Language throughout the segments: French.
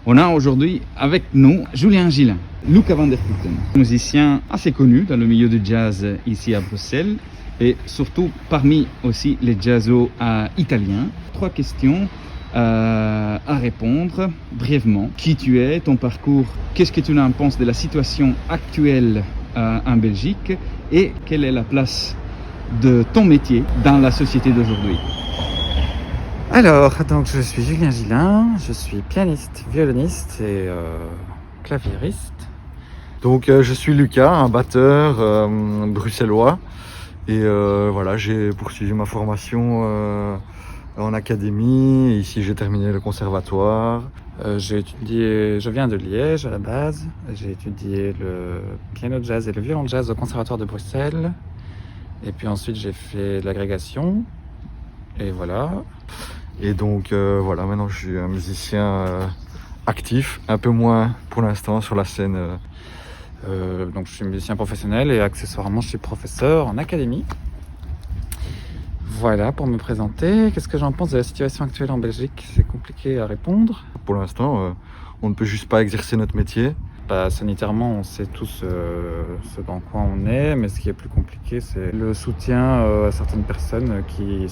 On a aujourd'hui avec nous Julien Gillin, Luca van der Putten, musicien assez connu dans le milieu du jazz ici à Bruxelles et surtout parmi aussi les jazzos italiens. 3 questions à répondre brièvement. Qui tu es, ton parcours, qu'est-ce que tu en penses de la situation actuelle en Belgique et quelle est la place de ton métier dans la société d'aujourd'hui? Alors, donc je suis Julien Gillin, je suis pianiste, violoniste et claviériste. Donc je suis Lucas, un batteur bruxellois et voilà, j'ai poursuivi ma formation en académie. Ici j'ai terminé le conservatoire. Je viens de Liège à la base, j'ai étudié le piano jazz et le violon jazz au conservatoire de Bruxelles. Et puis ensuite j'ai fait de l'agrégation et voilà. Et donc voilà, maintenant je suis un musicien actif, un peu moins pour l'instant sur la scène. Donc je suis musicien professionnel et accessoirement je suis professeur en académie. Voilà pour me présenter. Qu'est-ce que j'en pense de la situation actuelle en Belgique? C'est compliqué à répondre. Pour l'instant, on ne peut juste pas exercer notre métier. Sanitairement, on sait tous ce dans quoi on est, mais ce qui est plus compliqué, c'est le soutien à certaines personnes qui,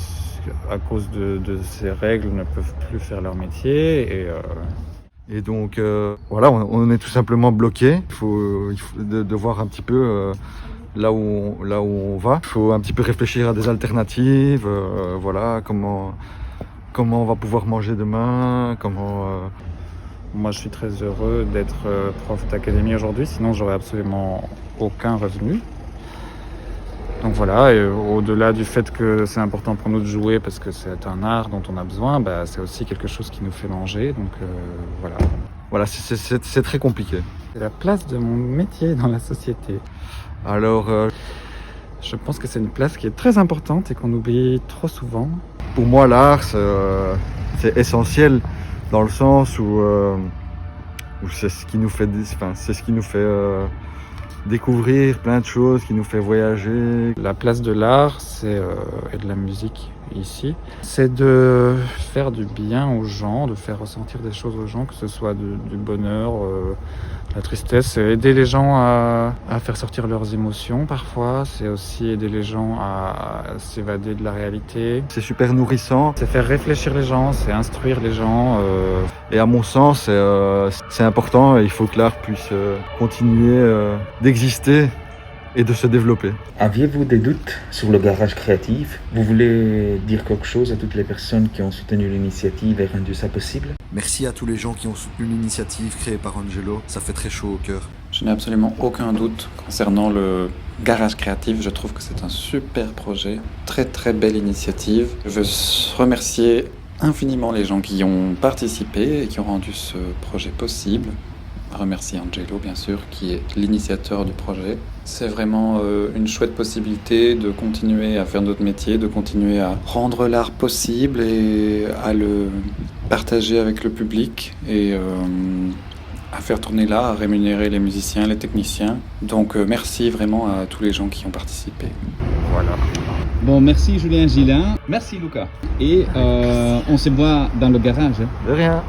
à cause de ces règles, ne peuvent plus faire leur métier. Et donc, voilà, on est tout simplement bloqué. Il faut de voir un petit peu là où on va. Il faut un petit peu réfléchir à des alternatives. Voilà, comment on va pouvoir manger demain, Moi, je suis très heureux d'être prof d'académie aujourd'hui, sinon j'aurais absolument aucun revenu. Donc voilà, et au-delà du fait que c'est important pour nous de jouer parce que c'est un art dont on a besoin, c'est aussi quelque chose qui nous fait manger. Donc voilà. Voilà, c'est très compliqué. C'est la place de mon métier dans la société. Alors, je pense que c'est une place qui est très importante et qu'on oublie trop souvent. Pour moi, l'art, c'est essentiel. Dans le sens où c'est ce qui nous fait, découvrir plein de choses, qui nous fait voyager. La place de l'art, et de la musique ici, c'est de faire du bien aux gens, de faire ressentir des choses aux gens, que ce soit du bonheur, la tristesse, aider les gens à faire sortir leurs émotions parfois, c'est aussi aider les gens à s'évader de la réalité. C'est super nourrissant. C'est faire réfléchir les gens, c'est instruire les gens. Et à mon sens, c'est important, il faut que l'art puisse continuer d'exister et de se développer. Aviez-vous des doutes sur le garage créatif? Vous voulez dire quelque chose à toutes les personnes qui ont soutenu l'initiative et rendu ça possible? Merci à tous les gens qui ont soutenu l'initiative créée par Angelo, ça fait très chaud au cœur. Je n'ai absolument aucun doute concernant le garage créatif. Je trouve que c'est un super projet, très très belle initiative. Je veux remercier infiniment les gens qui ont participé et qui ont rendu ce projet possible. Remercier Angelo, bien sûr, qui est l'initiateur du projet. C'est vraiment une chouette possibilité de continuer à faire notre métier, de continuer à rendre l'art possible et à le partager avec le public et à faire tourner l'art, à rémunérer les musiciens, les techniciens. Donc merci vraiment à tous les gens qui ont participé. Voilà. Bon, merci Julien Gillin, merci Luca. Et on se voit dans le garage. De rien.